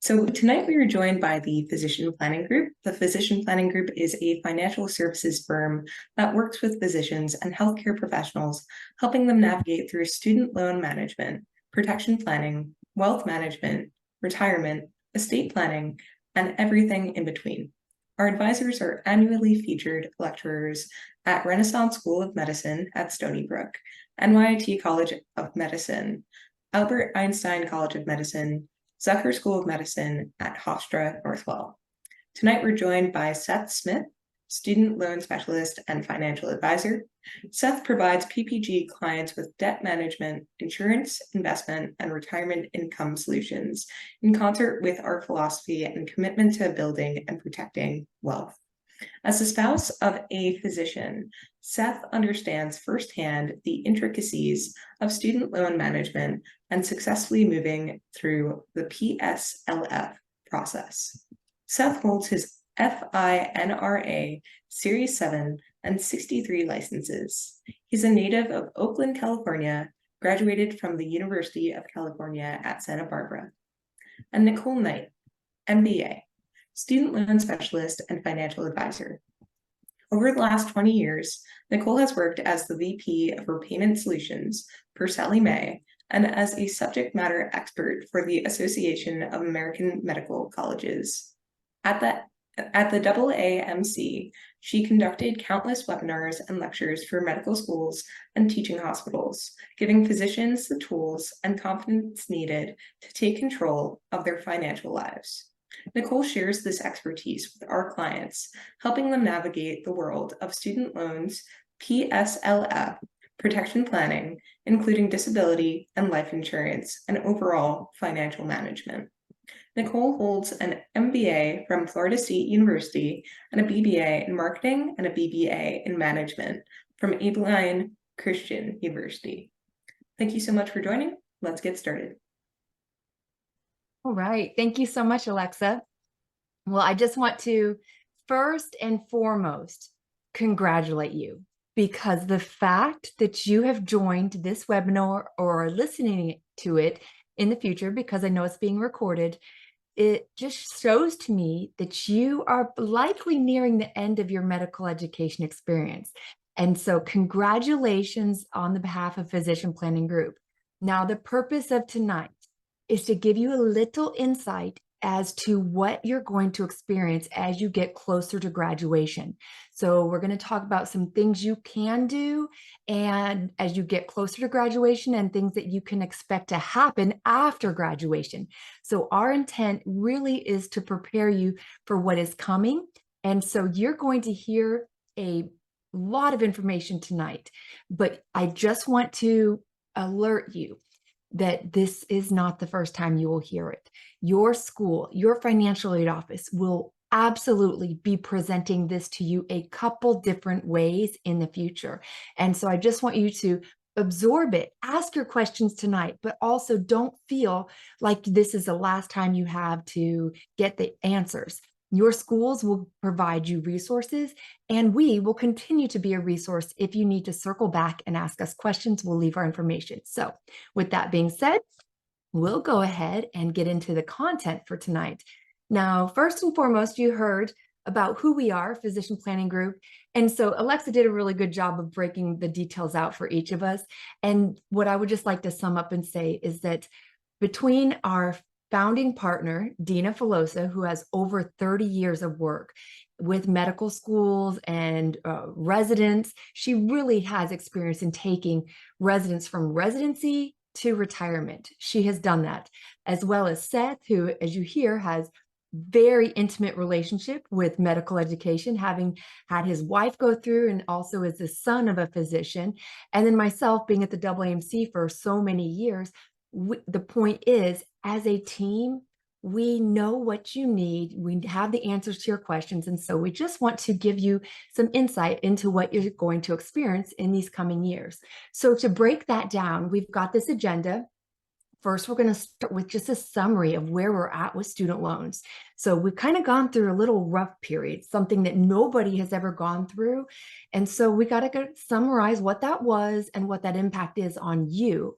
So tonight we are joined by the Physician Planning Group. The Physician Planning Group is a financial services firm that works with physicians and healthcare professionals, helping them navigate through student loan management, protection planning, wealth management, retirement, estate planning, and everything in between. Our advisors are annually featured lecturers at Renaissance School of Medicine at Stony Brook, NYIT College of Medicine, Albert Einstein College of Medicine, Zucker School of Medicine at Hofstra Northwell. Tonight, we're joined by Seth Smith, Student Loan Specialist and Financial Advisor. Seth provides PPG clients with debt management, insurance, investment, and retirement income solutions in concert with our philosophy and commitment to building and protecting wealth. As the spouse of a physician, Seth understands firsthand the intricacies of student loan management and successfully moving through the PSLF process. Seth holds his FINRA Series 7 and 63 licenses. He's a native of Oakland, California, graduated from the University of California at Santa Barbara. And Nicole Knight, MBA, Student Loan Specialist and Financial Advisor. Over the last 20 years, Nicole has worked as the VP of Repayment Solutions for Sallie Mae and as a subject matter expert for the Association of American Medical Colleges. At the AAMC, she conducted countless webinars and lectures for medical schools and teaching hospitals, giving physicians the tools and confidence needed to take control of their financial lives. Nicole shares this expertise with our clients, helping them navigate the world of student loans, PSLF, protection planning, including disability and life insurance, and overall financial management. Nicole holds an MBA from Florida State University and a BBA in marketing and a BBA in management from Abilene Christian University. Thank you so much for joining. Let's get started. All right. Thank you so much, Alexa. Well, I just want to first and foremost congratulate you, because the fact that you have joined this webinar or are listening to it in the future, because I know it's being recorded, it just shows to me that you are likely nearing the end of your medical education experience. And so congratulations on the behalf of Physician Planning Group. Now, the purpose of tonight is to give you a little insight as to what you're going to experience as you get closer to graduation. So we're going to talk about some things you can do and as you get closer to graduation, and things that you can expect to happen after graduation. So our intent really is to prepare you for what is coming. And so you're going to hear a lot of information tonight, but I just want to alert you that this is not the first time you will hear it. Your school, your financial aid office will absolutely be presenting this to you a couple different ways in the future. And so I just want you to absorb it, ask your questions tonight, but also don't feel like this is the last time you have to get the answers. Your schools will provide you resources, and we will continue to be a resource if you need to circle back and ask us questions. We'll leave our information. So with that being said, we'll go ahead and get into the content for tonight. Now, first and foremost, you heard about who we are, Physician Planning Group. And so Alexa did a really good job of breaking the details out for each of us. And what I would just like to sum up and say is that between our founding partner, Dina Filosa, who has over 30 years of work with medical schools and residents. She really has experience in taking residents from residency to retirement. She has done that, as well as Seth, who, as you hear, has very intimate relationship with medical education, having had his wife go through and also is the son of a physician. And then myself being at the AAMC for so many years. The point is, as a team, we know what you need. We have the answers to your questions. And so we just want to give you some insight into what you're going to experience in these coming years. So to break that down, we've got this agenda. First, we're going to start with just a summary of where we're at with student loans. So we've kind of gone through a little rough period, something that nobody has ever gone through. And so we got to summarize what that was and what that impact is on you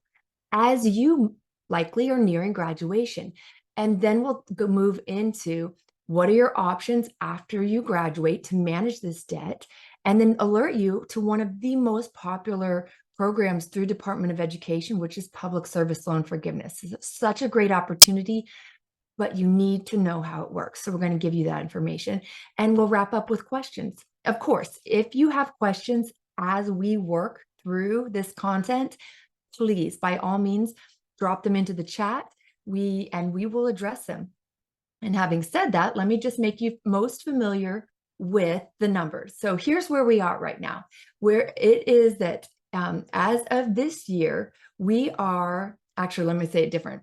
as you likely are nearing graduation. And then we'll move into what are your options after you graduate to manage this debt, and then alert you to one of the most popular programs through Department of Education, which is public service loan forgiveness. It's such a great opportunity, but you need to know how it works. So we're going to give you that information, and we'll wrap up with questions. Of course, if you have questions as we work through this content, please, by all means, drop them into the chat. We will address them. And having said that, let me just make you most familiar with the numbers. So here's where we are right now, where it is that as of this year, we are, actually, let me say it different.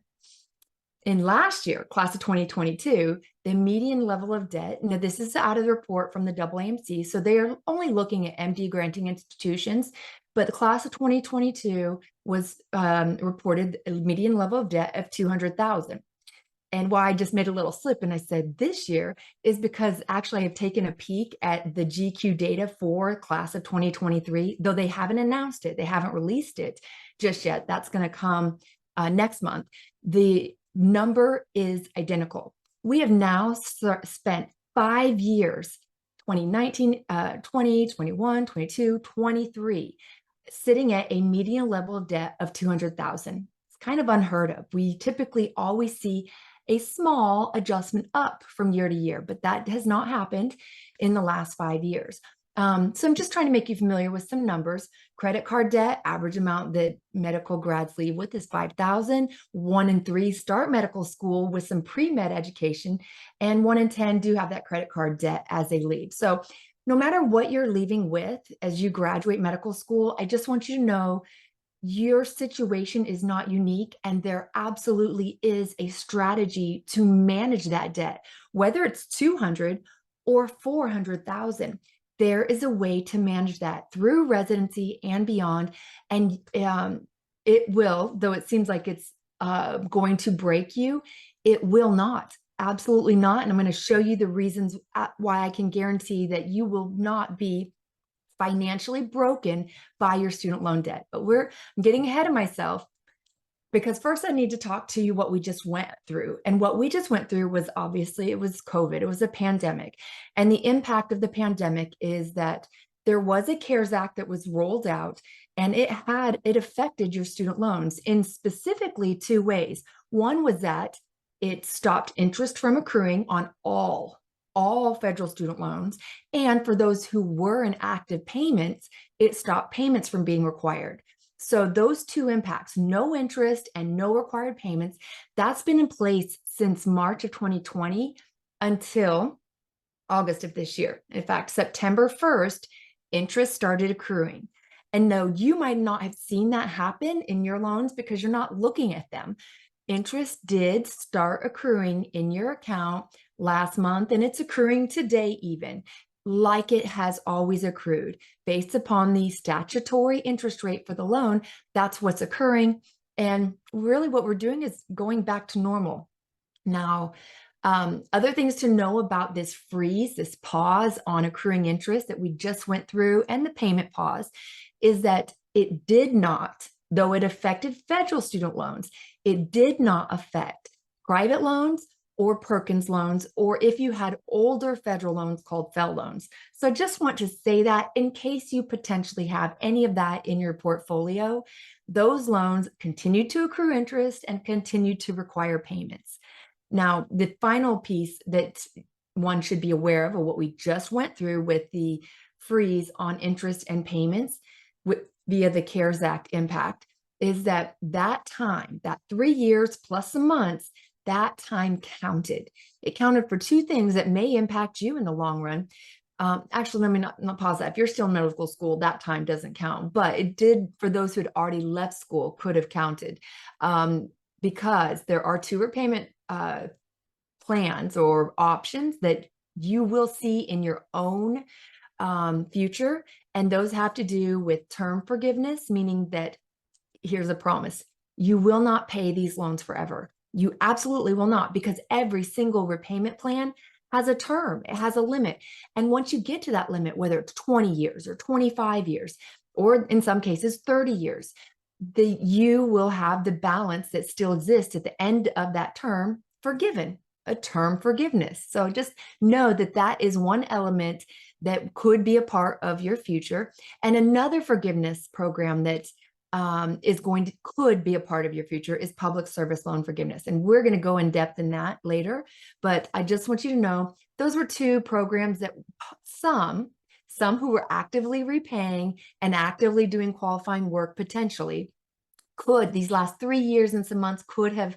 In last year, class of 2022, the median level of debt, now this is out of the report from the AAMC, so they are only looking at MD granting institutions, but the class of 2022 was reported a median level of debt of $200,000. And why I just made a little slip and I said this year is because actually I've taken a peek at the GQ data for class of 2023, though they haven't announced it, they haven't released it just yet. That's going to come next month. The number is identical. We have now spent 5 years, 2019, 20, 21, 22, 23, sitting at a median level of debt of 200,000. It's kind of unheard of. We typically always see a small adjustment up from year to year, but that has not happened in the last 5 years. So I'm just trying to make you familiar with some numbers. Credit card debt, average amount that medical grads leave with is $5,000. 1 in 3 start medical school with some pre-med education, and 1 in 10 do have that credit card debt as they leave. So no matter what you're leaving with as you graduate medical school, I just want you to know your situation is not unique, and there absolutely is a strategy to manage that debt, whether it's 200 or 400,000. There is a way to manage that through residency and beyond. And it will, though it seems like it's going to break you, it will not. Absolutely not. And I'm going to show you the reasons why I can guarantee that you will not be financially broken by your student loan debt. But I'm getting ahead of myself, because first I need to talk to you what we just went through. And what we just went through was, obviously, it was COVID. It was a pandemic. And the impact of the pandemic is that there was a CARES Act that was rolled out, and it affected your student loans in specifically 2 ways. One was that it stopped interest from accruing on all federal student loans. And for those who were in active payments, it stopped payments from being required. So those 2 impacts, no interest and no required payments, that's been in place since March of 2020 until August of this year. In fact, September 1st, interest started accruing. And though you might not have seen that happen in your loans because you're not looking at them, interest did start accruing in your account last month, and it's accruing today even, like it has always accrued. Based upon the statutory interest rate for the loan, that's what's occurring. And really what we're doing is going back to normal. Now, other things to know about this freeze, this pause on accruing interest that we just went through, and the payment pause, is that it did not, though it affected federal student loans, it did not affect private loans or Perkins loans, or if you had older federal loans called FFEL loans. So I just want to say that in case you potentially have any of that in your portfolio, those loans continue to accrue interest and continue to require payments. Now, the final piece that one should be aware of what we just went through with the freeze on interest and payments via the CARES Act impact is that time, that 3 years plus some months, that time counted. It counted for 2 things that may impact you in the long run. Actually, let me not pause that. If you're still in medical school, that time doesn't count, but it did for those who had already left school, could have counted, because there are 2 repayment plans or options that you will see in your own future. And those have to do with term forgiveness, meaning that here's a promise: you will not pay these loans forever. You absolutely will not, because every single repayment plan has a term, it has a limit. And once you get to that limit, whether it's 20 years or 25 years, or in some cases 30 years, you will have the balance that still exists at the end of that term forgiven, a term forgiveness. So just know that that is one element that could be a part of your future. And another forgiveness program that could be a part of your future is public service loan forgiveness. And we're going to go in depth in that later. But I just want you to know those were two programs that some who were actively repaying and actively doing qualifying work potentially these last 3 years and some months could have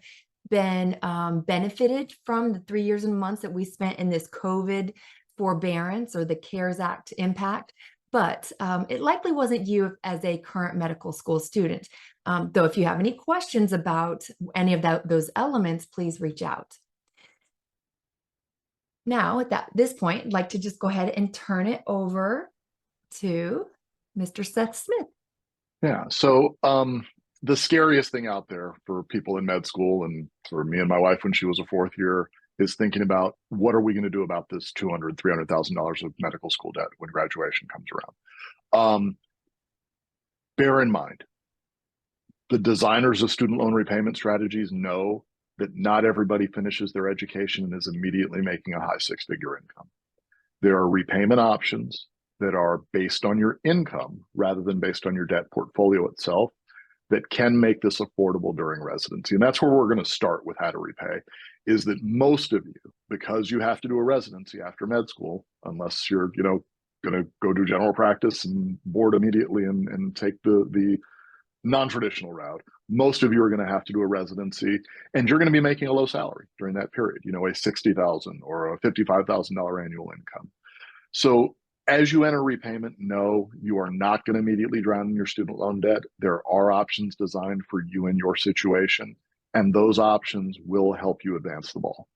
been benefited from the 3 years and months that we spent in this COVID forbearance or the CARES Act impact. But it likely wasn't you as a current medical school student. Though if you have any questions about any of those elements, please reach out. Now, at this point, I'd like to just go ahead and turn it over to Mr. Seth Smith. Yeah, so the scariest thing out there for people in med school, and for me and my wife when she was a fourth year, is thinking about what are we going to do about this $200,000, $300,000 of medical school debt when graduation comes around. Bear in mind, the designers of student loan repayment strategies know that not everybody finishes their education and is immediately making a high six-figure income. There are repayment options that are based on your income rather than based on your debt portfolio itself that can make this affordable during residency. And that's where we're going to start with how to repay, is that most of you, because you have to do a residency after med school, unless you're, going to go do general practice and board immediately and take the non-traditional route, most of you are going to have to do a residency, and you're going to be making a low salary during that period, a $60,000 or a $55,000 annual income. So as you enter repayment, no, you are not going to immediately drown in your student loan debt. There are options designed for you and your situation, and those options will help you advance the ball.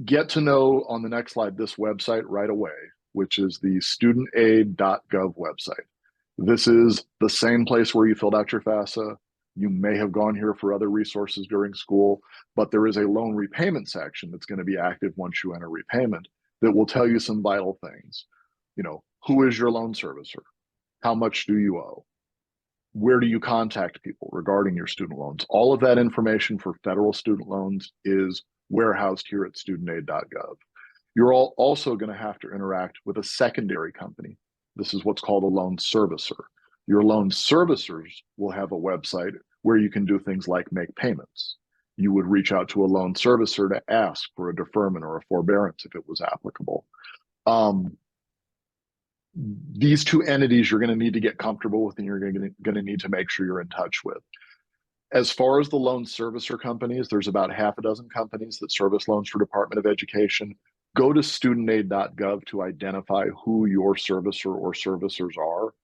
Get to know on the next slide this website right away, which is the studentaid.gov website. This is the same place where you filled out your FAFSA. You may have gone here for other resources during school, but there is a loan repayment section that's going to be active once you enter repayment that will tell you some vital things. Who is your loan servicer? How much do you owe? Where do you contact people regarding your student loans? All of that information for federal student loans is warehoused here at studentaid.gov. You're also going to have to interact with a secondary company. This is what's called a loan servicer. Your loan servicers will have a website where you can do things like make payments. You would reach out to a loan servicer to ask for a deferment or a forbearance if it was applicable. These two entities you're going to need to get comfortable with, and you're going to need to make sure you're in touch with. As far as the loan servicer companies, there's about half a dozen companies that service loans for Department of Education. Go to studentaid.gov to identify who your servicer or servicers are.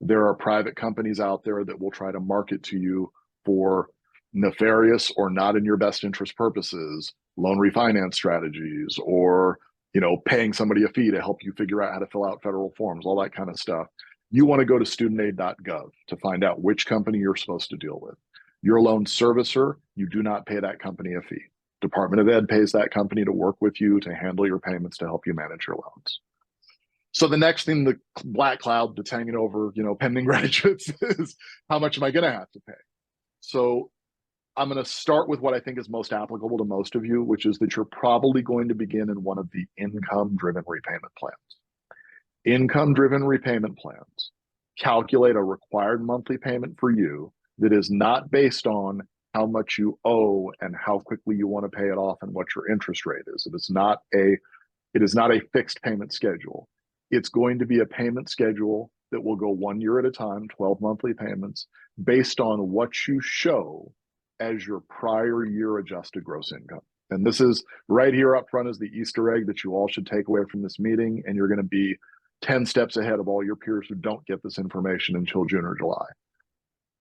There are private companies out there that will try to market to you for nefarious or not in your best interest purposes, loan refinance strategies, or paying somebody a fee to help you figure out how to fill out federal forms, all that kind of stuff. You want to go to studentaid.gov to find out which company you're supposed to deal with. Your loan servicer, you do not pay that company a fee. Department of Ed pays that company to work with you to handle your payments to help you manage your loans. So the next thing, the black cloud that's hanging over, pending graduates is how much am I going to have to pay? So I'm going to start with what I think is most applicable to most of you, which is that you're probably going to begin in one of the income-driven repayment plans. Income-driven repayment plans calculate a required monthly payment for you that is not based on how much you owe and how quickly you want to pay it off and what your interest rate is. It is not a fixed payment schedule. It's going to be a payment schedule that will go 1 year at a time, 12 monthly payments, based on what you show as your prior year adjusted gross income. And this is right here up front is the Easter egg that you all should take away from this meeting. And you're going to be 10 steps ahead of all your peers who don't get this information until June or July.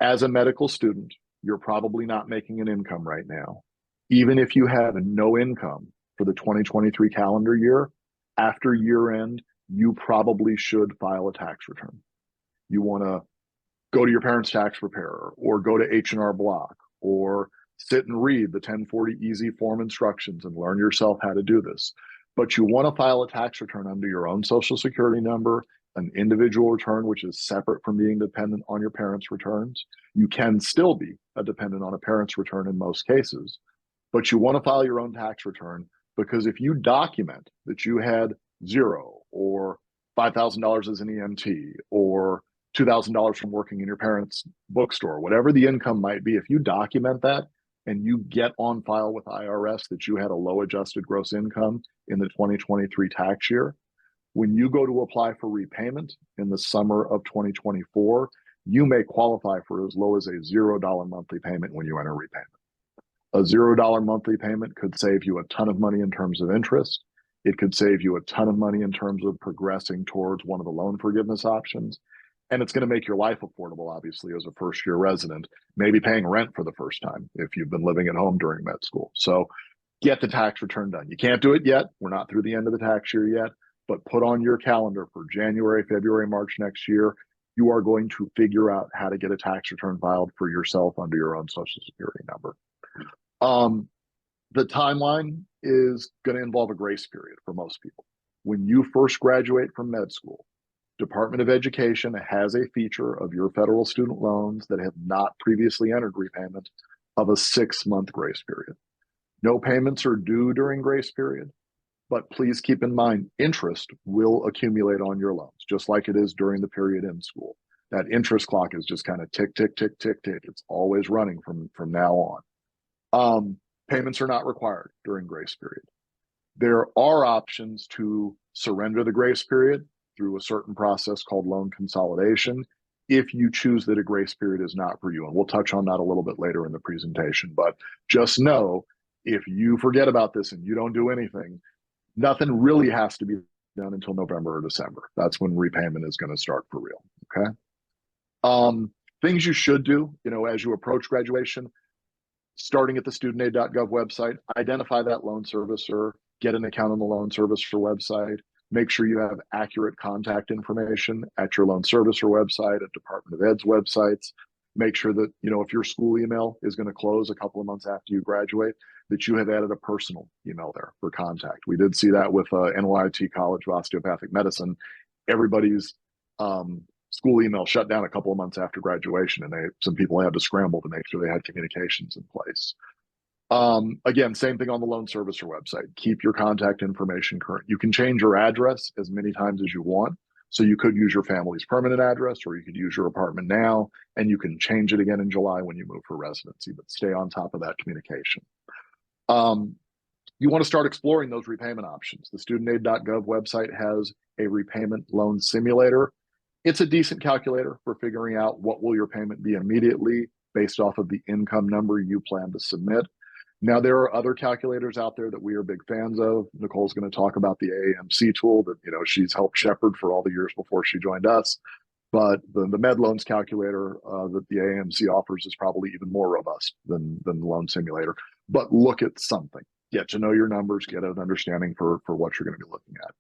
As a medical student, you're probably not making an income right now. Even if you have no income for the 2023 calendar year, after year end, you probably should file a tax return. You want to go to your parents' tax preparer or go to H&R Block or sit and read the 1040 easy form instructions and learn yourself how to do this. But you want to file a tax return under your own social security number, an individual return, which is separate from being dependent on your parents' returns. You can still be a dependent on a parent's return in most cases, but you want to file your own tax return, because if you document that you had zero or $5,000 as an EMT or $2,000 from working in your parents' bookstore, whatever the income might be, if you document that and you get on file with IRS that you had a low adjusted gross income in the 2023 tax year, when you go to apply for repayment in the summer of 2024, you may qualify for as low as a $0 monthly payment when you enter repayment. A $0 monthly payment could save you a ton of money in terms of interest. It could save you a ton of money in terms of progressing towards one of the loan forgiveness options. And it's going to make your life affordable, obviously, as a first-year resident, maybe paying rent for the first time if you've been living at home during med school. So get the tax return done. You can't do it yet. We're not through the end of the tax year yet, but put on your calendar for January, February, March next year, you are going to figure out how to get a tax return filed for yourself under your own Social Security number. The timeline is going to involve a grace period for most people. When you first graduate from med school, Department of Education has a feature of your federal student loans that have not previously entered repayment of a 6-month grace period. No payments are due during grace period, but please keep in mind, interest will accumulate on your loans, just like it is during the period in school. That interest clock is just kind of tick, tick, tick, tick, tick. It's always running from now on. Payments are not required during grace period. There are options to surrender the grace period through a certain process called loan consolidation if you choose that a grace period is not for you. And we'll touch on that a little bit later in the presentation. But just know, if you forget about this and you don't do anything, nothing really has to be done until November or December. That's when repayment is going to start for real, okay? Things you should do, as you approach graduation, starting at the studentaid.gov website, identify that loan servicer, get an account on the loan servicer website, make sure you have accurate contact information at your loan servicer website, at Department of Ed's websites. Make sure that, if your school email is going to close a couple of months after you graduate, that you have added a personal email there for contact. We did see that with NYT College of Osteopathic Medicine. Everybody's school email shut down a couple of months after graduation, and some people had to scramble to make sure they had communications in place. Again, same thing on the loan servicer website. Keep your contact information current. You can change your address as many times as you want. So you could use your family's permanent address, or you could use your apartment now, and you can change it again in July when you move for residency, but stay on top of that communication. You want to start exploring those repayment options. The studentaid.gov website has a repayment loan simulator. It's a decent calculator for figuring out what will your payment be immediately based off of the income number you plan to submit. Now, there are other calculators out there that we are big fans of. Nicole's going to talk about the AAMC tool that she's helped shepherd for all the years before she joined us. But the Med Loans calculator that the AAMC offers is probably even more robust than the loan simulator. But look at something. Get to know your numbers, get an understanding for what you're going to be looking at.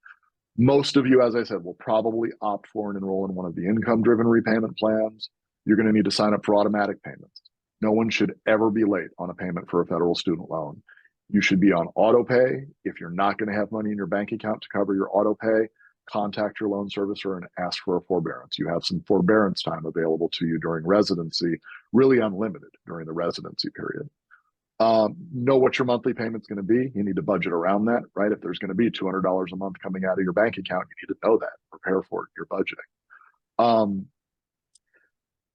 Most of you, as I said, will probably opt for and enroll in one of the income-driven repayment plans. You're going to need to sign up for automatic payments. No one should ever be late on a payment for a federal student loan. You should be on auto pay. If you're not going to have money in your bank account to cover your auto pay, contact your loan servicer and ask for a forbearance. You have some forbearance time available to you during residency, really unlimited during the residency period. Know what your monthly payment's going to be. You need to budget around that, right? If there's going to be $200 a month coming out of your bank account, you need to know that. Prepare for it. You're budgeting.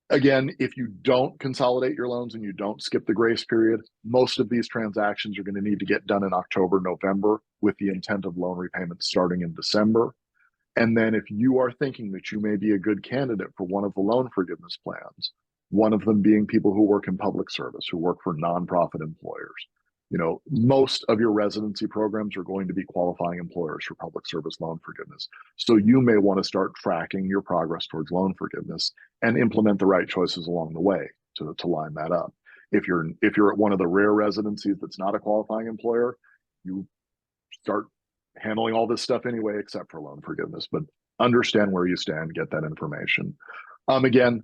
Again, if you don't consolidate your loans and you don't skip the grace period, most of these transactions are going to need to get done in October, November, with the intent of loan repayment starting in December. And then if you are thinking that you may be a good candidate for one of the loan forgiveness plans, one of them being people who work in public service, who work for nonprofit employers. Most of your residency programs are going to be qualifying employers for public service loan forgiveness. So you may want to start tracking your progress towards loan forgiveness and implement the right choices along the way to line that up. If you're at one of the rare residencies that's not a qualifying employer, you start handling all this stuff anyway, except for loan forgiveness. But understand where you stand, get that information. Again,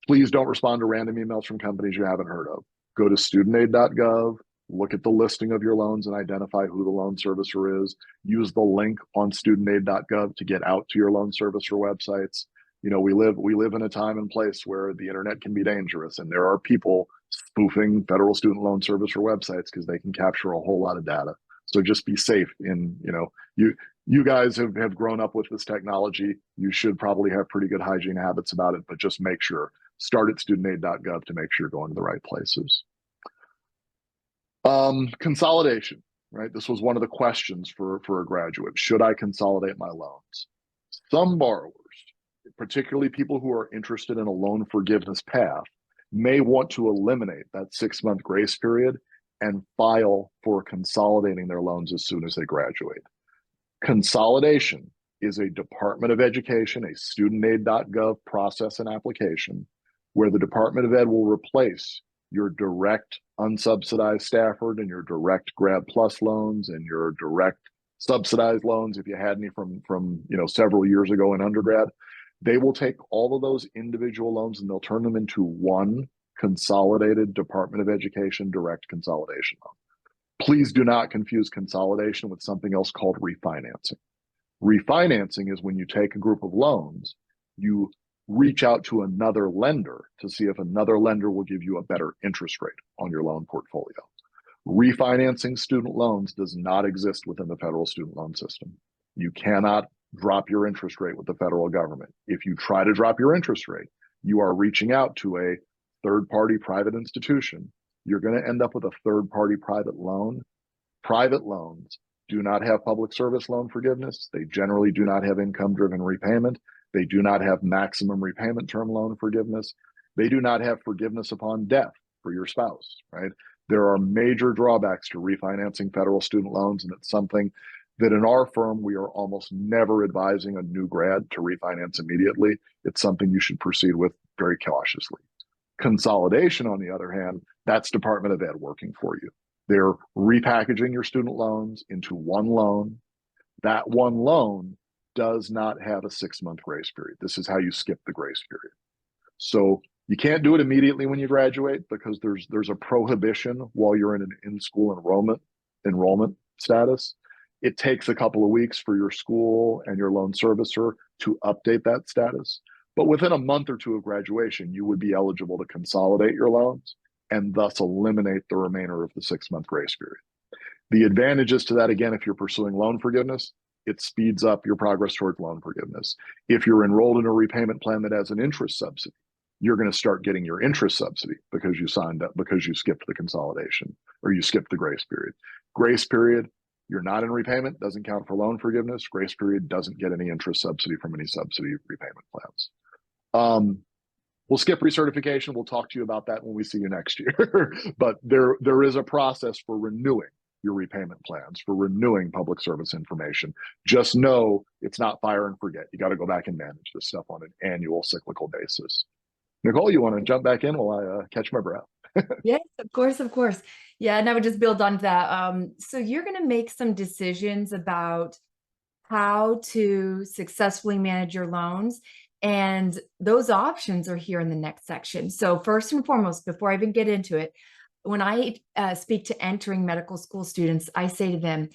please don't respond to random emails from companies you haven't heard of. Go to studentaid.gov, look at the listing of your loans and identify who the loan servicer is. Use the link on studentaid.gov to get out to your loan servicer websites. we live in a time and place where the internet can be dangerous, and there are people spoofing federal student loan servicer websites because they can capture a whole lot of data. So just be safe you guys have grown up with this technology. You should probably have pretty good hygiene habits about it, but just make sure, start at studentaid.gov to make sure you're going to the right places. Consolidation, right? This was one of the questions for a graduate. Should I consolidate my loans? Some borrowers, particularly people who are interested in a loan forgiveness path, may want to eliminate that 6-month grace period and file for consolidating their loans as soon as they graduate. Consolidation is a Department of Education, a studentaid.gov process and application where the Department of Ed will replace your direct unsubsidized Stafford and your direct Grad Plus loans and your direct subsidized loans, if you had any from several years ago in undergrad. They will take all of those individual loans and they'll turn them into one consolidated Department of Education direct consolidation loan. Please do not confuse consolidation with something else called refinancing. Refinancing is when you take a group of loans, you reach out to another lender to see if another lender will give you a better interest rate on your loan portfolio. Refinancing student loans does not exist within the federal student loan system. You cannot drop your interest rate with the federal government. If you try to drop your interest rate, you are reaching out to a third-party private institution. You're going to end up with a third-party private loan. Private loans do not have public service loan forgiveness. They generally do not have income-driven repayment. They do not have maximum repayment term loan forgiveness. They do not have forgiveness upon death for your spouse, right? There are major drawbacks to refinancing federal student loans, and it's something that in our firm, we are almost never advising a new grad to refinance immediately. It's something you should proceed with very cautiously. Consolidation, on the other hand, that's Department of Ed working for you. They're repackaging your student loans into one loan. That one loan does not have a 6-month grace period. This is how you skip the grace period. So you can't do it immediately when you graduate because there's a prohibition while you're in an in-school enrollment status. It takes a couple of weeks for your school and your loan servicer to update that status. But within a month or two of graduation, you would be eligible to consolidate your loans and thus eliminate the remainder of the 6-month grace period. The advantages to that, again, if you're pursuing loan forgiveness, it speeds up your progress towards loan forgiveness. If you're enrolled in a repayment plan that has an interest subsidy, you're going to start getting your interest subsidy because you signed up, because you skipped the consolidation or you skipped the grace period. Grace period, you're not in repayment, doesn't count for loan forgiveness. Grace period doesn't get any interest subsidy from any subsidy repayment plans. We'll skip recertification. We'll talk to you about that when we see you next year. But there is a process for renewing your repayment plans, for renewing public service information. Just know it's not fire and forget. You got to go back and manage this stuff on an annual cyclical basis. Nicole, you want to jump back in while I catch my breath? Yes, of course, of course. Yeah, and I would just build on that. So you're going to make some decisions about how to successfully manage your loans. And those options are here in the next section. So first and foremost, before I even get into it, when I speak to entering medical school students, I say to them,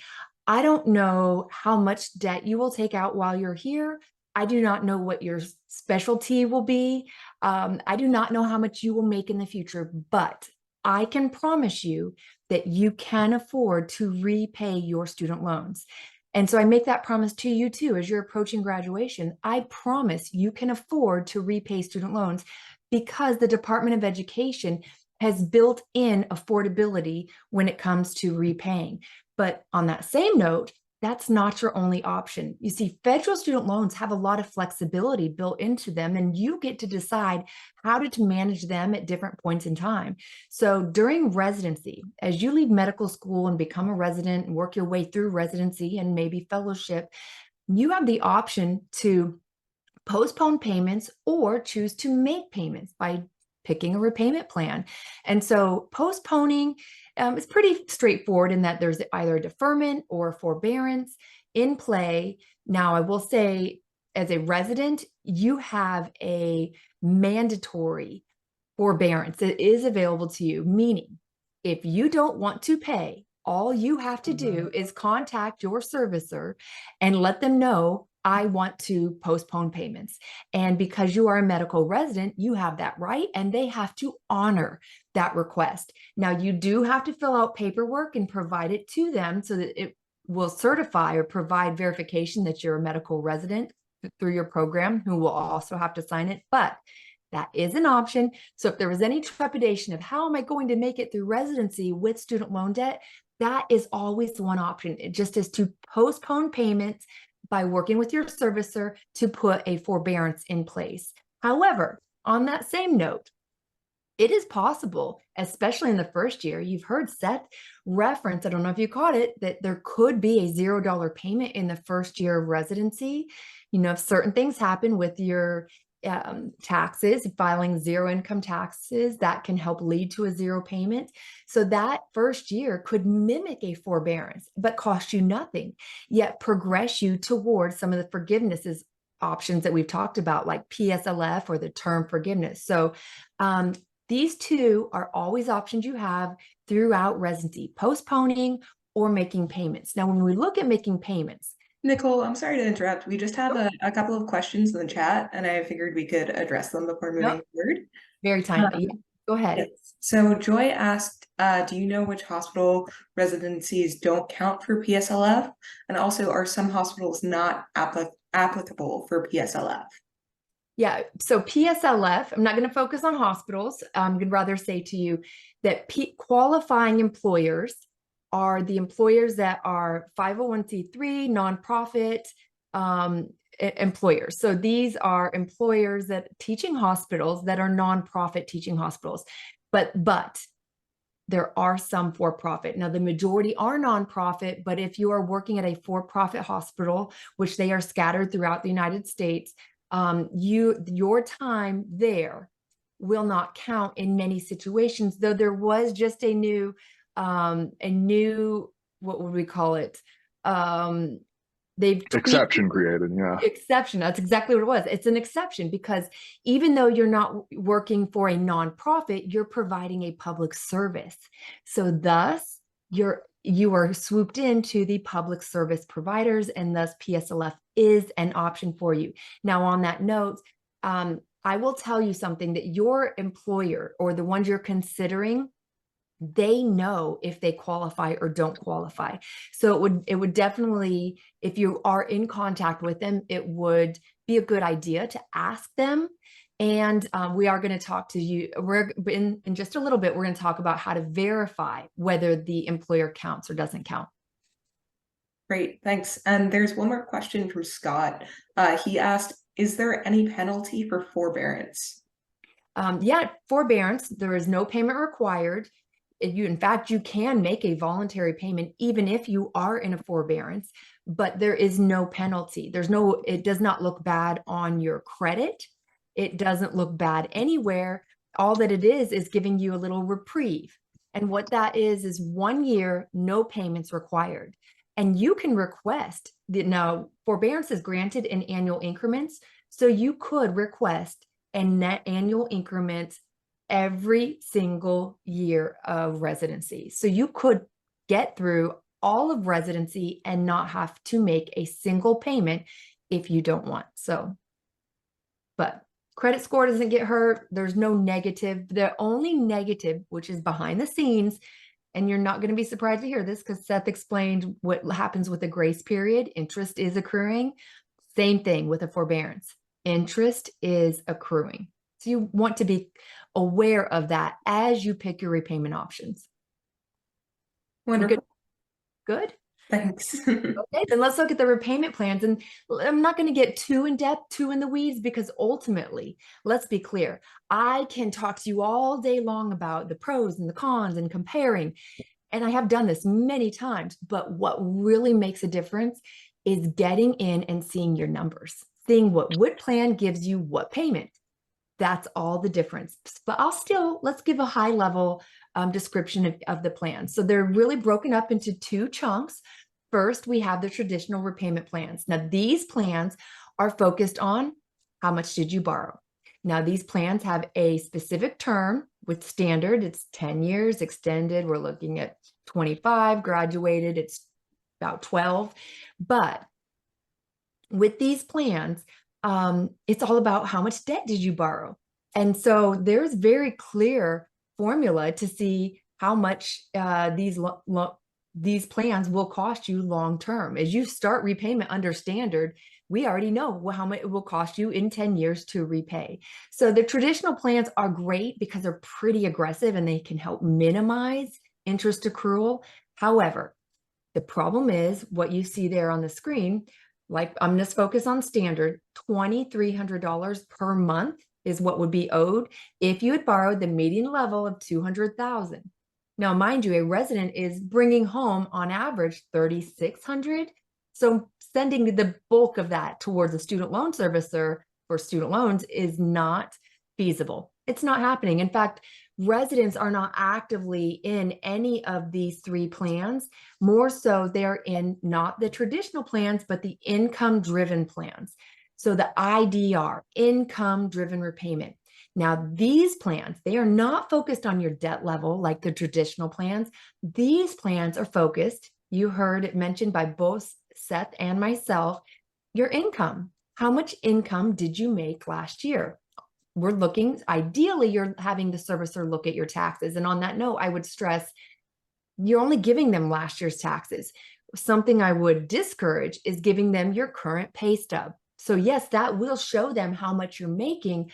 I don't know how much debt you will take out while you're here. I do not know what your specialty will be. I do not know how much you will make in the future, but I can promise you that you can afford to repay your student loans. And so I make that promise to you too, as you're approaching graduation. I promise you can afford to repay student loans because the Department of Education has built in affordability when it comes to repaying. But on that same note, that's not your only option. You see, federal student loans have a lot of flexibility built into them, and you get to decide how to manage them at different points in time. So during residency, as you leave medical school and become a resident and work your way through residency and maybe fellowship, you have the option to postpone payments or choose to make payments by picking a repayment plan. And so postponing is pretty straightforward in that there's either a deferment or forbearance in play. Now, I will say, as a resident, you have a mandatory forbearance that is available to you, meaning if you don't want to pay, all you have to do is contact your servicer and let them know I want to postpone payments. And because you are a medical resident, you have that right, and they have to honor that request. Now, you do have to fill out paperwork and provide it to them so that it will certify or provide verification that you're a medical resident through your program, who will also have to sign it. But that is an option. So if there was any trepidation of how am I going to make it through residency with student loan debt, that is always one option. It just is to postpone payments by working with your servicer to put a forbearance in place. However, on that same note, it is possible, especially in the first year, you've heard Seth reference, I don't know if you caught it, that there could be a $0 payment in the first year of residency. You know, if certain things happen with your taxes, filing zero income taxes, that can help lead to a zero payment. So that first year could mimic a forbearance, but cost you nothing, yet progress you towards some of the forgivenesses options that we've talked about, like PSLF or the term forgiveness. So these two are always options you have throughout residency, postponing or making payments. Now, when we look at making payments, Nicole, I'm sorry to interrupt. We just have a couple of questions in the chat, and I figured we could address them before moving forward. very timely. Go ahead. Yes. So Joy asked, do you know which hospital residencies don't count for PSLF? And also, are some hospitals not applicable for PSLF? Yeah, so PSLF, I'm not going to focus on hospitals. I'm going to rather say to you that qualifying employers are the employers that are 501c3 nonprofit employers. So these are employers that teaching hospitals that are nonprofit teaching hospitals, but there are some for-profit. Now, the majority are nonprofit, but if you are working at a for-profit hospital, which they are scattered throughout the United States, your time there will not count in many situations, though there was just a new, what would we call it? They've Exception created, yeah. Exception. That's exactly what it was. It's an exception because even though you're not working for a nonprofit, you're providing a public service. So thus, you are swooped into the public service providers, and thus PSLF is an option for you. Now, on that note, I will tell you something that your employer or the ones you're considering, they know if they qualify or don't qualify. So it would definitely, if you are in contact with them, it would be a good idea to ask them. And we are going to talk to you. We're in just a little bit, we're going to talk about how to verify whether the employer counts or doesn't count. Great, thanks. And there's one more question from Scott. He asked, is there any penalty for forbearance? Yeah, forbearance, there is no payment required. In fact, you can make a voluntary payment even if you are in a forbearance, but there is no penalty. It does not look bad on your credit. It doesn't look bad anywhere. All that it is giving you a little reprieve. And what that is 1 year, no payments required. And you can request that now forbearance is granted in annual increments. So you could request a net annual increment every single year of residency. So you could get through all of residency and not have to make a single payment if you don't want. So, but credit score doesn't get hurt. There's no negative. The only negative, which is behind the scenes, and you're not going to be surprised to hear this because Seth explained what happens with a grace period. Interest is accruing. Same thing with a forbearance. Interest is accruing. So you want to be aware of that as you pick your repayment options. Wonderful. Good? Thanks. Okay, then let's look at the repayment plans. And I'm not going to get too in depth, too in the weeds, because ultimately, let's be clear, I can talk to you all day long about the pros and the cons and comparing. And I have done this many times, but what really makes a difference is getting in and seeing your numbers, seeing what plan gives you what payment. That's all the difference. But let's give a high level description of the plan. So they're really broken up into two chunks. First, we have the traditional repayment plans. Now, these plans are focused on how much did you borrow. Now, these plans have a specific term with standard. It's 10 years, extended. We're looking at 25, graduated. It's about 12. But with these plans, it's all about how much debt did you borrow. And so there's very clear formula to see how much these plans will cost you long term. As you start repayment under standard, we already know how much it will cost you in 10 years to repay. So the traditional plans are great because they're pretty aggressive and they can help minimize interest accrual. However, the problem is what you see there on the screen. Like, I'm just focus on standard. $2,300 per month is what would be owed if you had borrowed the median level of $200,000. Now, mind you, a resident is bringing home on average $3,600. So sending the bulk of that towards a student loan servicer for student loans is not feasible. It's not happening. In fact, residents are not actively in any of these three plans. More so, they're in not the traditional plans, but the income-driven plans. So the IDR, income-driven repayment. Now, these plans, they are not focused on your debt level like the traditional plans. These plans are focused, you heard it mentioned by both Seth and myself, your income. How much income did you make last year? We're looking, ideally, you're having the servicer look at your taxes. And on that note, I would stress, you're only giving them last year's taxes. Something I would discourage is giving them your current pay stub. So yes, that will show them how much you're making,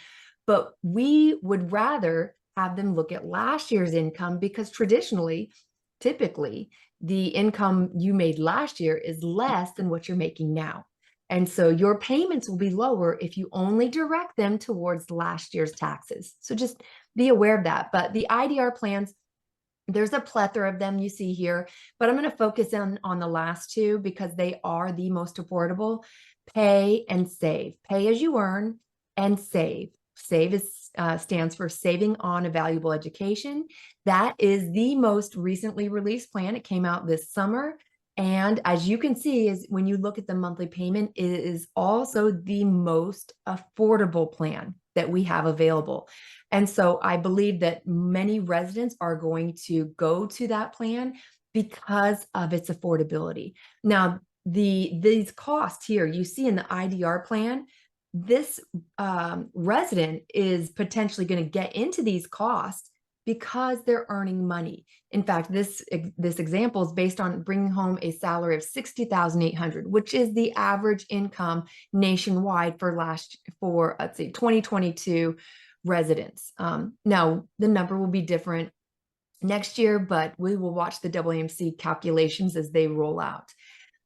but we would rather have them look at last year's income because traditionally, typically, the income you made last year is less than what you're making now. And so your payments will be lower if you only direct them towards last year's taxes. So just be aware of that. But the IDR plans, there's a plethora of them you see here, but I'm going to focus on the last two because they are the most affordable. Pay and save. Pay as you earn and save. Save stands for Saving on a Valuable Education. That is the most recently released plan. It came out this summer. And as you can see, is when you look at the monthly payment, it is also the most affordable plan that we have available. And so I believe that many residents are going to go to that plan because of its affordability. Now, these costs here you see in the IDR plan, this resident is potentially going to get into these costs because they're earning money. In fact, this example is based on bringing home a salary of $60,800, which is the average income nationwide for let's say 2022 residents. Now the number will be different next year, but we will watch the WAMC calculations as they roll out.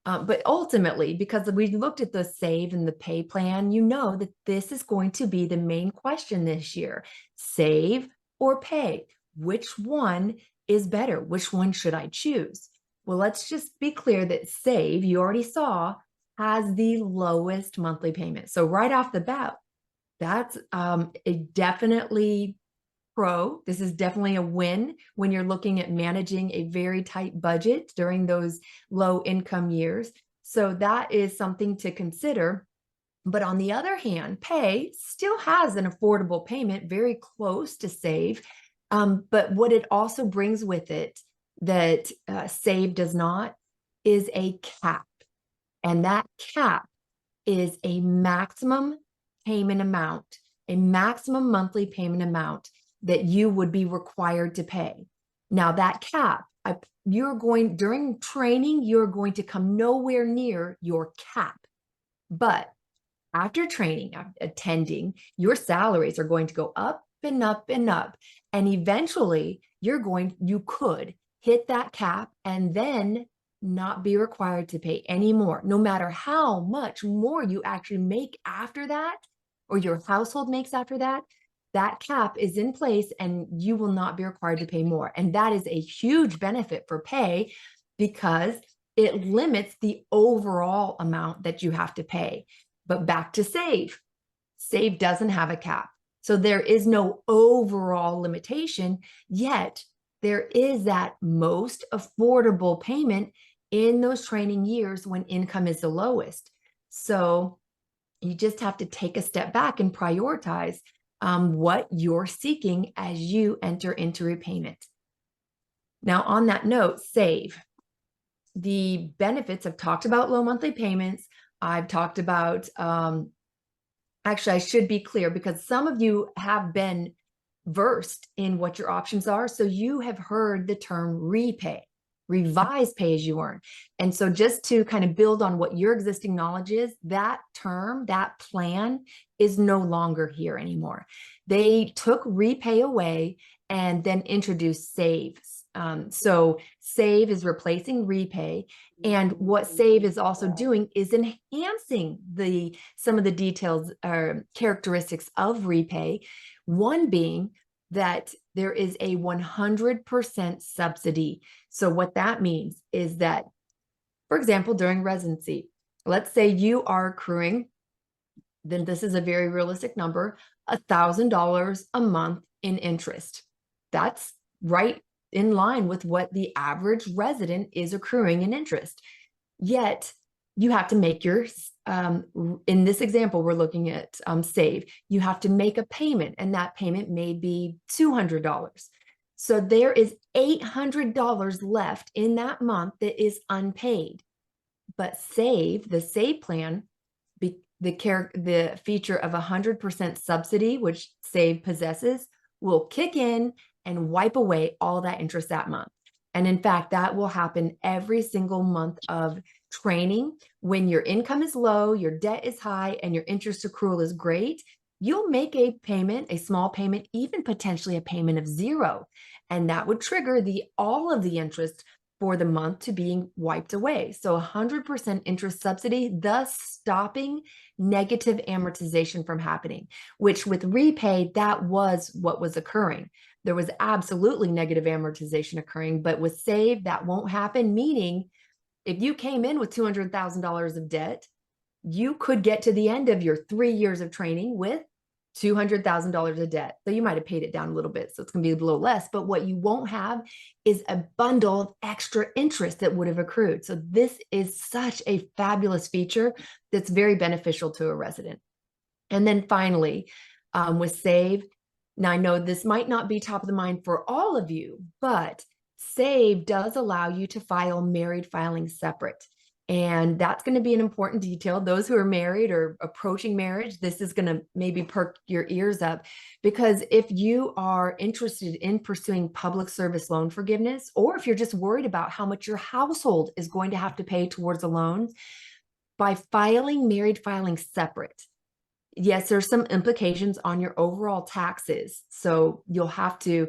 But ultimately, because we looked at the save and the pay plan, you know that this is going to be the main question this year. Save or pay? Which one is better? Which one should I choose? Well, let's just be clear that save, you already saw, has the lowest monthly payment. So right off the bat, that's a definitely pro. This is definitely a win when you're looking at managing a very tight budget during those low income years. So that is something to consider. But on the other hand, pay still has an affordable payment, very close to save. But what it also brings with it that save does not is a cap. And that cap is a maximum payment amount, a maximum monthly payment amount that you would be required to pay. Now that cap, during training, you're going to come nowhere near your cap. But after training, attending, your salaries are going to go up and up and up. And eventually you could hit that cap and then not be required to pay any more, no matter how much more you actually make after that, or your household makes after that. That cap is in place and you will not be required to pay more. And that is a huge benefit for pay because it limits the overall amount that you have to pay. But back to save. Save doesn't have a cap. So there is no overall limitation, yet there is that most affordable payment in those training years when income is the lowest. So you just have to take a step back and prioritize what you're seeking as you enter into repayment. Now, on that note, save. The benefits, I've talked about low monthly payments. I've talked about, actually, I should be clear because some of you have been versed in what your options are. So you have heard the term repay, revise pay as you earn. And so just to kind of build on what your existing knowledge is, that term, that plan is no longer here anymore. They took repay away and then introduced save. So save is replacing repay. And what save is also doing is enhancing some of the details or characteristics of repay. One being that there is a 100% subsidy. So what that means is that, for example, during residency, let's say you are accruing, then this is a very realistic number, $1,000 a month in interest. That's right in line with what the average resident is accruing in interest. Yet you have to make your, in this example, we're looking at save, you have to make a payment, and that payment may be $200. So there is $800 left in that month that is unpaid. But save, the save plan, the feature of 100% subsidy, which save possesses, will kick in and wipe away all that interest that month. And in fact, that will happen every single month of training. When your income is low, your debt is high, and your interest accrual is great, you'll make a payment, a small payment, even potentially a payment of zero. And that would trigger all of the interest for the month to being wiped away. So 100% interest subsidy, thus stopping negative amortization from happening, which with repay, that was what was occurring. There was absolutely negative amortization occurring, but with save, that won't happen, meaning if you came in with $200,000 of debt, you could get to the end of your 3 years of training with $200,000 of debt. So you might have paid it down a little bit, so it's going to be a little less, but what you won't have is a bundle of extra interest that would have accrued. So this is such a fabulous feature that's very beneficial to a resident. And then finally, with save, now I know this might not be top of the mind for all of you, but save does allow you to file married filing separate. And that's going to be an important detail. Those who are married or approaching marriage, this is going to maybe perk your ears up, because if you are interested in pursuing public service loan forgiveness, or if you're just worried about how much your household is going to have to pay towards the loans, by filing married filing separate, yes, there's some implications on your overall taxes. So you'll have to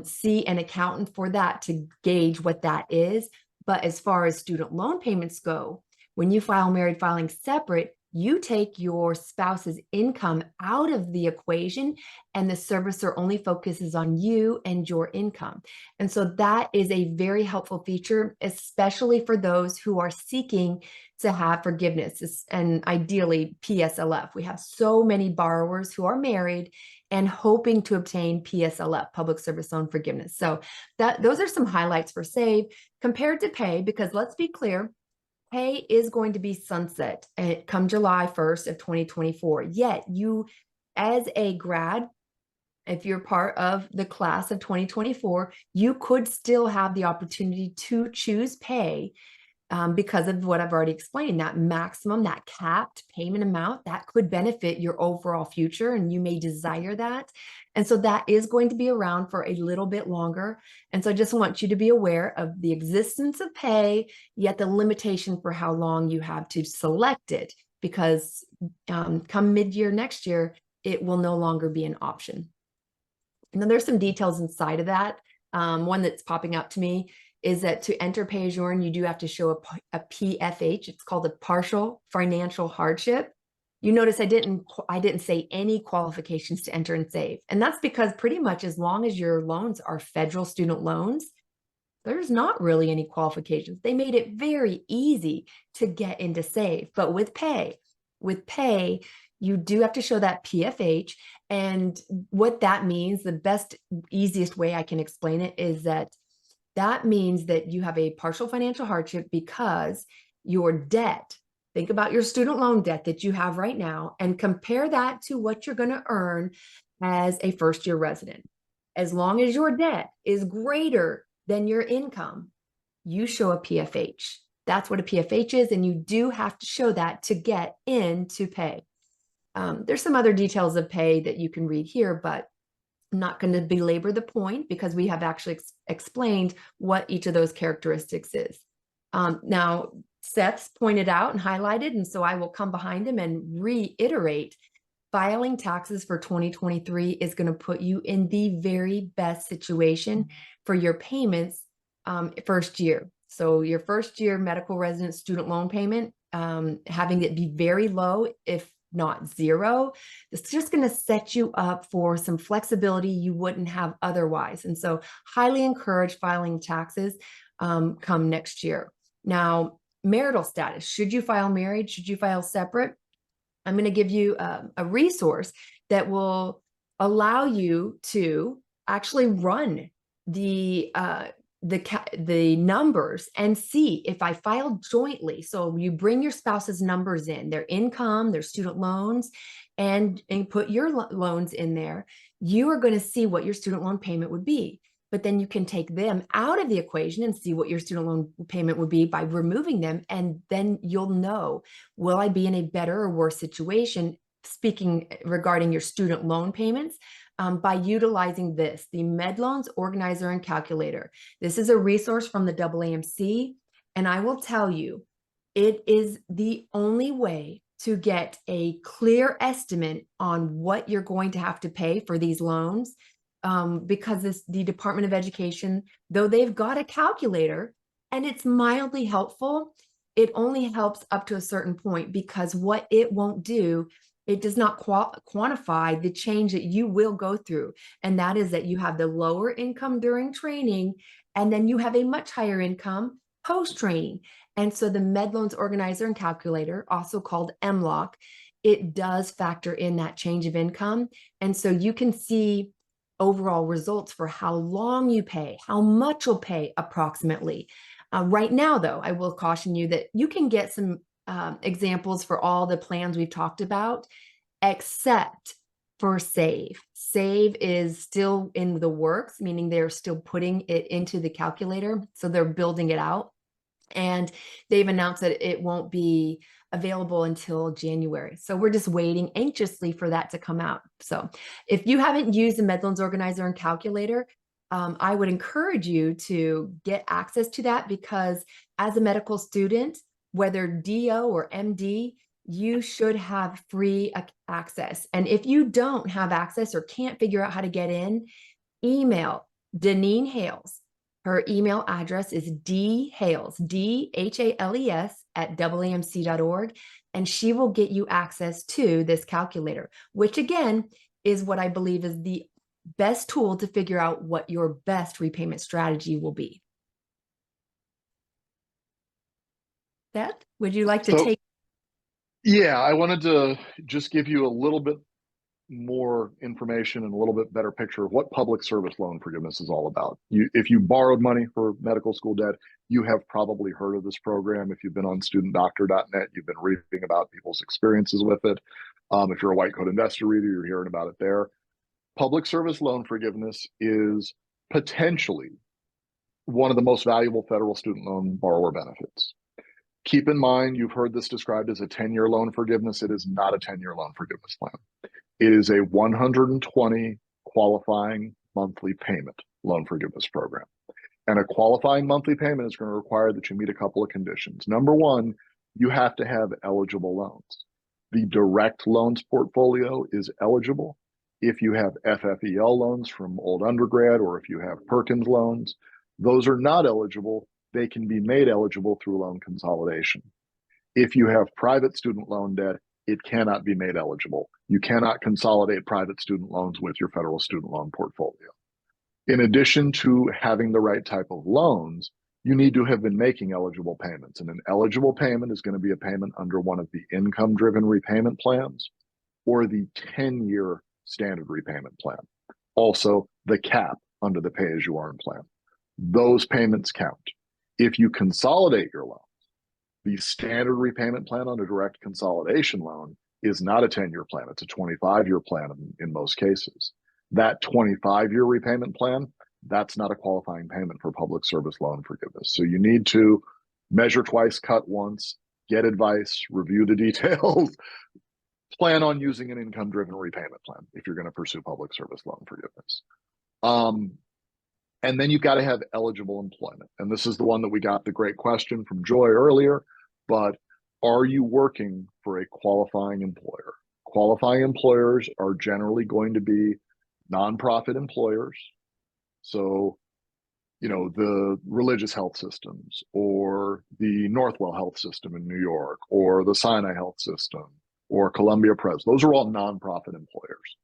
see an accountant for that to gauge what that is. But as far as student loan payments go, when you file married filing separate, you take your spouse's income out of the equation, and the servicer only focuses on you and your income. And so that is a very helpful feature, especially for those who are seeking to have forgiveness and ideally PSLF. We have so many borrowers who are married and hoping to obtain PSLF, public service loan forgiveness. So those are some highlights for save compared to pay, because let's be clear, pay is going to be sunset come July 1st of 2024. Yet you, as a grad, if you're part of the class of 2024, you could still have the opportunity to choose pay because of what I've already explained, that maximum, that capped payment amount, that could benefit your overall future, and you may desire that. And so that is going to be around for a little bit longer. And so I just want you to be aware of the existence of pay, yet the limitation for how long you have to select it, because come mid-year next year, it will no longer be an option. And then there's some details inside of that. One that's popping up to me is that to enter pay as you earn, you do have to show a PFH. It's called a partial financial hardship. You notice I didn't say any qualifications to enter and save. And that's because pretty much as long as your loans are federal student loans, there's not really any qualifications. They made it very easy to get into save. But with pay, you do have to show that PFH. And what that means, the best, easiest way I can explain it is that means that you have a partial financial hardship because your debt, think about your student loan debt that you have right now, and compare that to what you're going to earn as a first-year resident. As long as your debt is greater than your income, you show a PFH. That's what a PFH is, and you do have to show that to get into pay. There's some other details of pay that you can read here, but I'm not going to belabor the point because we have actually explained what each of those characteristics is. Now, Seth's pointed out and highlighted, and so I will come behind him and reiterate, filing taxes for 2023 is going to put you in the very best situation for your payments first year. So your first year medical resident student loan payment, having it be very low, if not zero, it's just going to set you up for some flexibility you wouldn't have otherwise. And so highly encourage filing taxes come next year. Now, marital status, should you file married? Should you file separate? I'm going to give you a resource that will allow you to actually run the numbers and see if I filed jointly. So you bring your spouse's numbers in, their income, their student loans, and put your loans in there. You are going to see what your student loan payment would be. But then you can take them out of the equation and see what your student loan payment would be by removing them. And then you'll know, will I be in a better or worse situation, speaking regarding your student loan payments, by utilizing this, the MedLoans Organizer and Calculator. This is a resource from the AAMC, and I will tell you, it is the only way to get a clear estimate on what you're going to have to pay for these loans. Because the Department of Education, though they've got a calculator and it's mildly helpful, it only helps up to a certain point, because what it won't do, it does not quantify the change that you will go through. And that is that you have the lower income during training, and then you have a much higher income post-training. And so the MedLoans Organizer and Calculator, also called MLOC, it does factor in that change of income. And so you can see overall results for how long you pay, how much you'll pay approximately. Right now, though, I will caution you that you can get some examples for all the plans we've talked about, except for SAVE. SAVE is still in the works, meaning they're still putting it into the calculator. So they're building it out. And they've announced that it won't be available until January. So we're just waiting anxiously for that to come out. So if you haven't used the MedLoans Organizer and Calculator, I would encourage you to get access to that, because as a medical student, whether DO or MD, you should have free access. And if you don't have access or can't figure out how to get in, email Deneen Hales. Her email address is dhales, DHALES @AAMC.org, and she will get you access to this calculator, which again is what I believe is the best tool to figure out what your best repayment strategy will be. Seth, would you like to take? Yeah, I wanted to just give you a little bit more information and a little bit better picture of what public service loan forgiveness is all about. If you borrowed money for medical school debt, you have probably heard of this program. If you've been on studentdoctor.net, you've been reading about people's experiences with it. If you're a White Coat Investor reader, you're hearing about it there. Public service loan forgiveness is potentially one of the most valuable federal student loan borrower benefits. Keep in mind, you've heard this described as a 10-year loan forgiveness. It is not a 10-year loan forgiveness plan. It is a 120 qualifying monthly payment loan forgiveness program. And a qualifying monthly payment is going to require that you meet a couple of conditions. Number one, you have to have eligible loans. The direct loans portfolio is eligible if you have FFEL loans from old undergrad, or if you have Perkins loans. Those are not eligible. They can be made eligible through loan consolidation. If you have private student loan debt, it cannot be made eligible. You cannot consolidate private student loans with your federal student loan portfolio. In addition to having the right type of loans, you need to have been making eligible payments. And an eligible payment is going to be a payment under one of the income-driven repayment plans or the 10-year standard repayment plan. Also, the cap under the pay-as-you-earn plan. Those payments count. If you consolidate your loans, the standard repayment plan on a direct consolidation loan is not a 10-year plan. It's a 25-year plan in most cases. That 25-year repayment plan, that's not a qualifying payment for public service loan forgiveness. So you need to Measure twice, cut once, get advice, review the details, plan on using an income-driven repayment plan if you're going to pursue public service loan forgiveness. And then you've got to have eligible employment. And this is the one that we got the great question from Joy earlier, but are you working for a qualifying employer? Qualifying employers are generally going to be nonprofit employers. So, you know, the religious health systems or the Northwell Health System in New York or the Sinai Health System or Columbia Pres. Those are all nonprofit employers.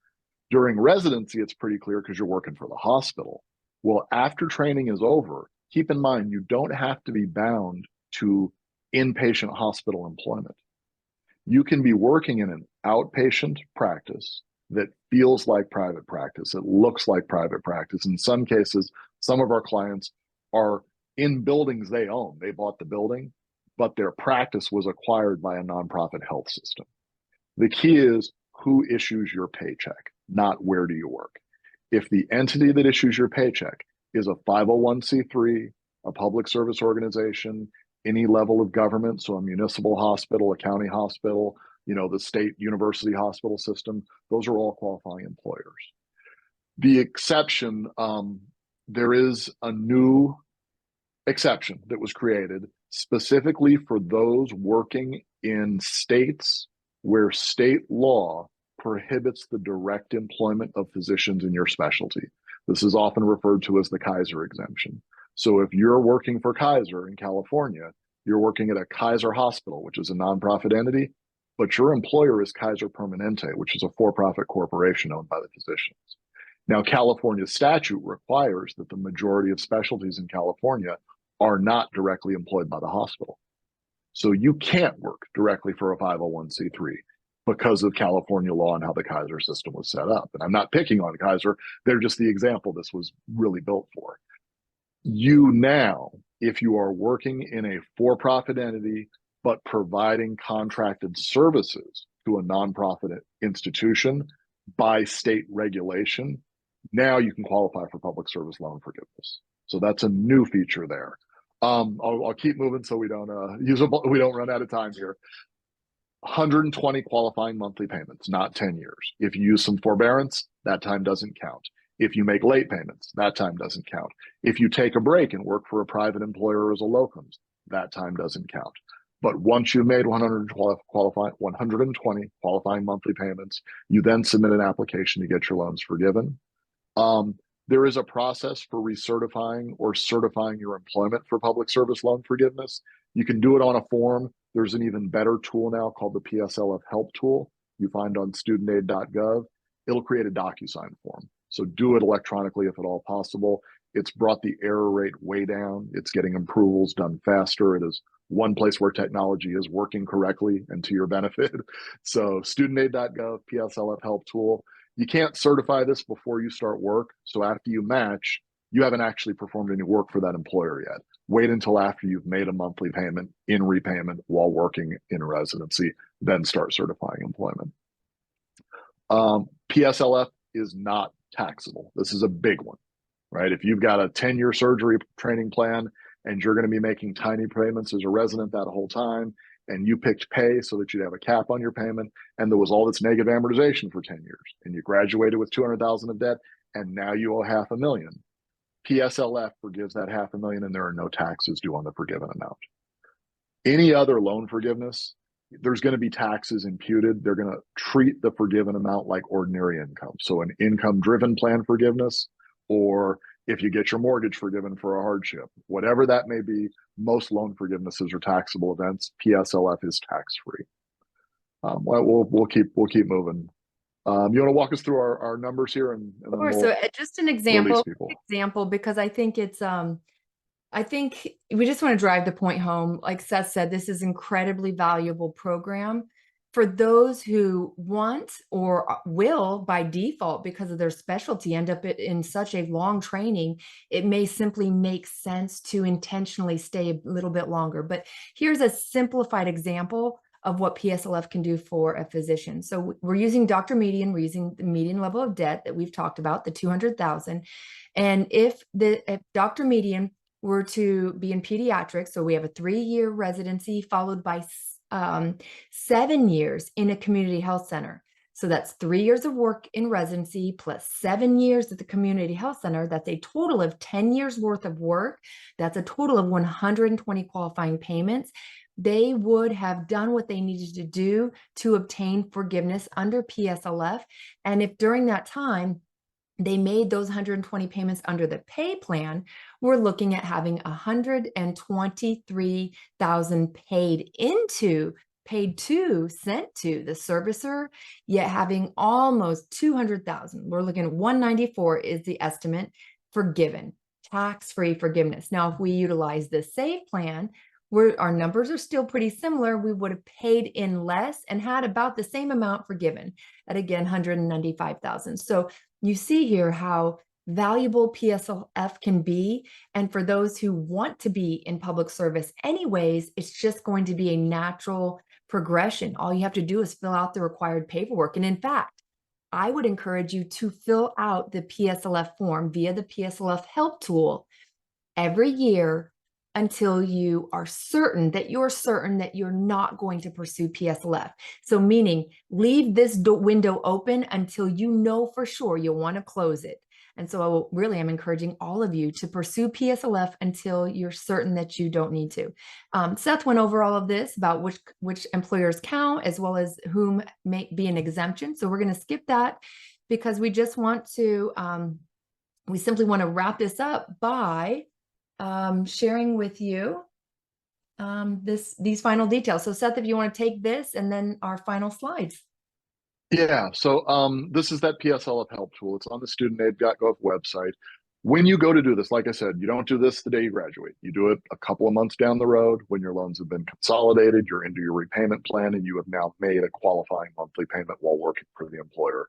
During residency, it's pretty clear because you're working for the hospital. Well, after training is over, keep in mind, you don't have to be bound to inpatient hospital employment. You can be working in an outpatient practice that feels like private practice. It looks like private practice. In some cases, some of our clients are in buildings they own. They bought the building, but their practice was acquired by a nonprofit health system. The key is who issues your paycheck, not where do you work. If the entity that issues your paycheck is a 501c3, a public service organization, any level of government, so a municipal hospital, a county hospital, you know, the state university hospital system, those are all qualifying employers. The exception, there is a new exception that was created specifically for those working in states where state law prohibits the direct employment of physicians in your specialty. This is often referred to as the Kaiser exemption. So if you're working for Kaiser in California, you're working at a Kaiser hospital, which is a nonprofit entity, but your employer is Kaiser Permanente, which is a for-profit corporation owned by the physicians. Now, California statute requires that the majority of specialties in California are not directly employed by the hospital. So you can't work directly for a 501c3 because of California law and how the Kaiser system was set up. And I'm not picking on Kaiser. They're just the example this was really built for. You now, if you are working in a for-profit entity, but providing contracted services to a nonprofit institution by state regulation, now you can qualify for public service loan forgiveness. So that's a new feature there. I'll keep moving so we don't run out of time here. 120 qualifying monthly payments, not 10 years. If you use some forbearance, that time doesn't count. If you make late payments, that time doesn't count. If you take a break and work for a private employer as a locums, that time doesn't count. But once you've made 120 qualifying monthly payments, you then submit an application to get your loans forgiven. There is a process for recertifying or certifying your employment for public service loan forgiveness. You can do it on a form. There's an even better tool now called the PSLF help tool you find on studentaid.gov. It'll create a DocuSign form. So do it electronically if at all possible. It's brought the error rate way down. It's getting approvals done faster. It is one place where technology is working correctly and to your benefit. So studentaid.gov, PSLF help tool. You can't certify this before you start work. So after you match, you haven't actually performed any work for that employer yet. Wait until after you've made a monthly payment in repayment while working in residency, then start certifying employment. PSLF is not taxable. This is a big one, right? If you've got a 10-year surgery training plan and you're going to be making tiny payments as a resident that whole time, and you picked pay so that you'd have a cap on your payment, and there was all this negative amortization for 10 years, and you graduated with $200,000 of debt, and now you owe $500,000. PSLF forgives that $500,000, and there are no taxes due on the forgiven amount. Any other loan forgiveness, there's going to be taxes imputed. They're going to treat the forgiven amount like ordinary income. So an income-driven plan forgiveness, or if you get your mortgage forgiven for a hardship, whatever that may be, most loan forgivenesses are taxable events. PSLF is tax-free. We'll keep moving. You want to walk us through our numbers here, and then Sure. So just an example, because I think it's I think we just want to drive the point home. Like Seth said, this is incredibly valuable program for those who want or will by default, because of their specialty, end up in such a long training. It may simply make sense to intentionally stay a little bit longer. But here's a simplified example of what PSLF can do for a physician. So we're using Dr. Median, we're using the median level of debt that we've talked about, the 200,000. And if Dr. Median were to be in pediatrics, so we have a 3-year residency followed by 7 years in a community health center. So that's 3 years of work in residency plus 7 years at the community health center. That's a total of 10 years worth of work. That's a total of 120 qualifying payments. They would have done what they needed to do to obtain forgiveness under PSLF. And if during that time they made those 120 payments under the pay plan, we're looking at having 123,000 paid to, sent to the servicer, yet having almost 200,000. We're looking at 194 is the estimate forgiven, tax-free forgiveness. Now, if we utilize the SAVE plan, where our numbers are still pretty similar, we would have paid in less and had about the same amount forgiven at, again, 195,000. So you see here how valuable PSLF can be. And for those who want to be in public service anyways, it's just going to be a natural progression. All you have to do is fill out the required paperwork. And in fact, I would encourage you to fill out the PSLF form via the PSLF help tool every year until you are certain that you're not going to pursue PSLF. So meaning leave this window open until you know for sure you'll want to close it. And so really, I'm encouraging all of you to pursue PSLF until you're certain that you don't need to. Seth went over all of this about which employers count, as well as whom may be an exemption. So we're going to skip that because we just want to, we simply want to wrap this up by sharing with you these final details. So Seth, if you want to take this and then our final slides. Yeah, so this is that PSLF help tool. It's on the studentaid.gov website. When you go to do this, like I said, you don't do this the day you graduate. You do it a couple of months down the road when your loans have been consolidated, you're into your repayment plan, and you have now made a qualifying monthly payment while working for the employer.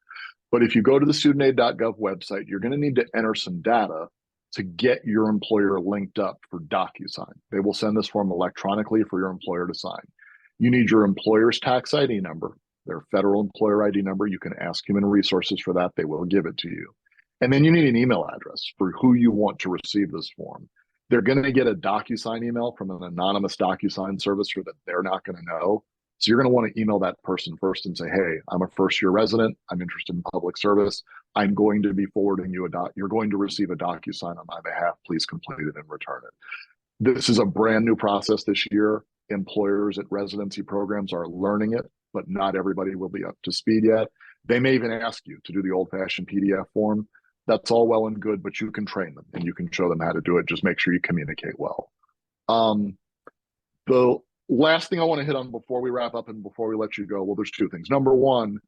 But if you go to the studentaid.gov website, you're going to need to enter some data to get your employer linked up for DocuSign. They will send this form electronically for your employer to sign. You need your employer's tax ID number, their federal employer ID number. You can ask Human Resources for that. They will give it to you. And then you need an email address for who you want to receive this form. They're going to get a DocuSign email from an anonymous DocuSign servicer that they're not going to know. So you're going to want to email that person first and say, hey, I'm a first-year resident. I'm interested in public service. I'm going to be forwarding you you're going to receive a DocuSign on my behalf. Please complete it and return it. This is a brand new process this year. Employers at residency programs are learning it, but not everybody will be up to speed yet. They may even ask you to do the old-fashioned PDF form. That's all well and good, but you can train them and you can show them how to do it. Just make sure you communicate well. The last thing I want to hit on before we wrap up and before we let you go, well, there's two things. Number one,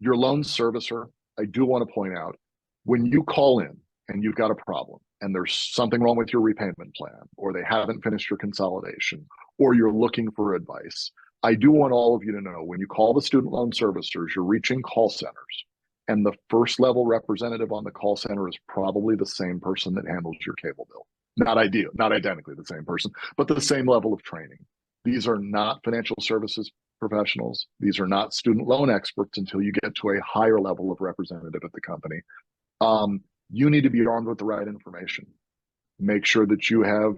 your loan servicer, I do want to point out, when you call in and you've got a problem and there's something wrong with your repayment plan, or they haven't finished your consolidation, or you're looking for advice, I do want all of you to know when you call the student loan servicers, you're reaching call centers. And the first level representative on the call center is probably the same person that handles your cable bill. Not identically the same person, but the same level of training. These are not financial services professionals. These are not student loan experts until you get to a higher level of representative at the company. You need to be armed with the right information. Make sure that you have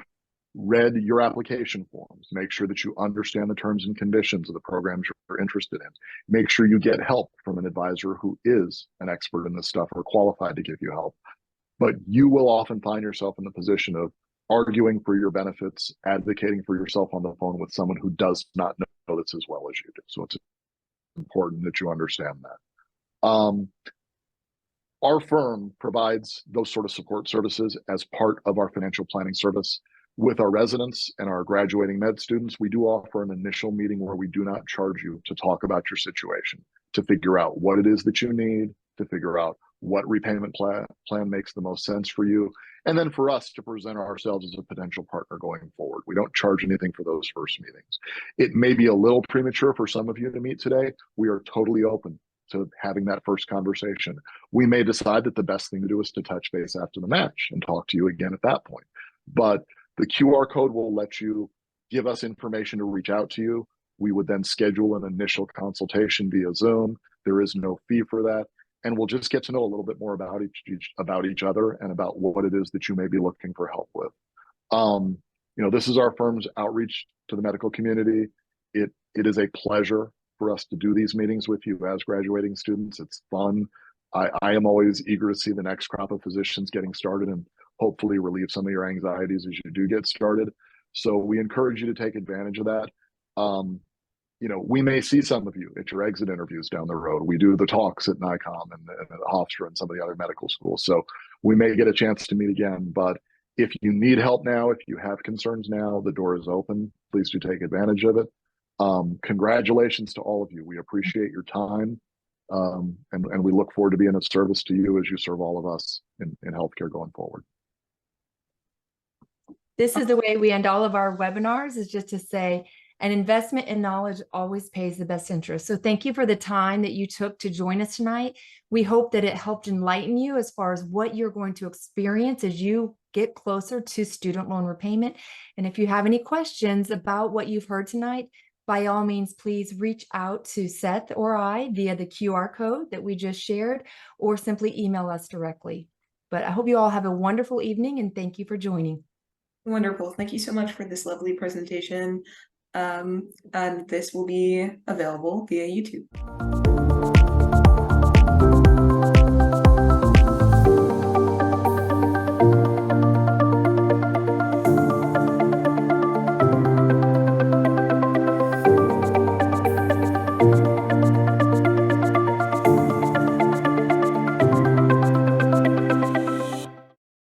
read your application forms. Make sure that you understand the terms and conditions of the programs you're interested in. Make sure you get help from an advisor who is an expert in this stuff or qualified to give you help. But you will often find yourself in the position of arguing for your benefits, advocating for yourself on the phone with someone who does not know this as well as you do. So it's important that you understand that. Our firm provides those sort of support services as part of our financial planning service. With our residents and our graduating med students, we do offer an initial meeting where we do not charge you to talk about your situation, to figure out what it is that you need, to figure out what repayment plan makes the most sense for you, and then for us to present ourselves as a potential partner going forward. We don't charge anything for those first meetings. It may be a little premature for some of you to meet today. We are totally open to having that first conversation. We may decide that the best thing to do is to touch base after the match and talk to you again at that point. But the QR code will let you give us information to reach out to you. We would then schedule an initial consultation via Zoom. There is no fee for that. And we'll just get to know a little bit more about each other and about what it is that you may be looking for help with. This is our firm's outreach to the medical community. It is a pleasure for us to do these meetings with you as graduating students. It's fun. I am always eager to see the next crop of physicians getting started and hopefully relieve some of your anxieties as you do get started. So we encourage you to take advantage of that. We may see some of you at your exit interviews down the road. We do the talks at NICOM and at Hofstra and some of the other medical schools. So we may get a chance to meet again. But if you need help now, if you have concerns now, the door is open. Please do take advantage of it. Congratulations to all of you. We appreciate your time. And we look forward to being of service to you as you serve all of us in healthcare going forward. This is the way we end all of our webinars, is just to say, an investment in knowledge always pays the best interest. So thank you for the time that you took to join us tonight. We hope that it helped enlighten you as far as what you're going to experience as you get closer to student loan repayment. And if you have any questions about what you've heard tonight, by all means, please reach out to Seth or I via the QR code that we just shared, or simply email us directly. But I hope you all have a wonderful evening, and thank you for joining. Wonderful. Thank you so much for this lovely presentation. And this will be available via YouTube.